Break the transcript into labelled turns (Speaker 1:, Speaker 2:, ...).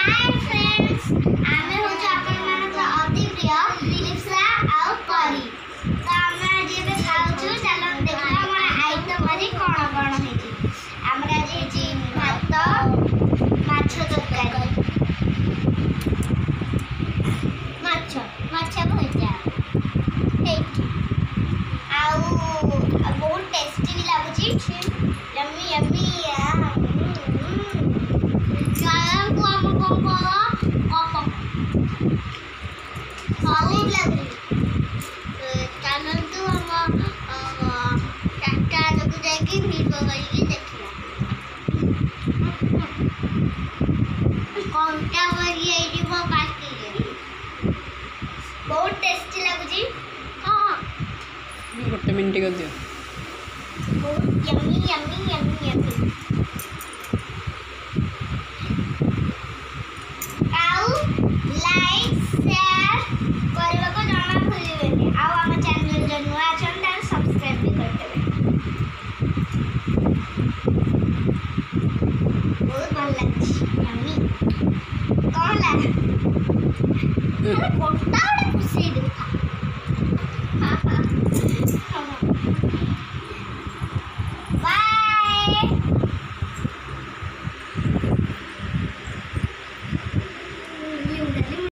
Speaker 1: hi friends आमे होछ आपन मानक अति प्रिय लिप्सा आउ परी तो आमे आज एबे खाउछु चलो देखा हमरा आइटम आज कोन कोन हेची हमरा आज हेची भात माछ तरकारी माछ भजा हेची आउ बहुत टेस्टी भी लागुची यम्मी यम्मी बहुत टेस्टी लगुची हां
Speaker 2: गोटे मिनट कर दियो
Speaker 1: बहुत यम्मी यम्मी यम्मी यम्मी आउ लाइक शेयर करबा को जमा भूलिबेनी आउ हम चैनल जो नुआ अछन तार सब्सक्राइब भी कर देबे बहुत भल लागछि यम्मी कहला कोटा खुशी दुखा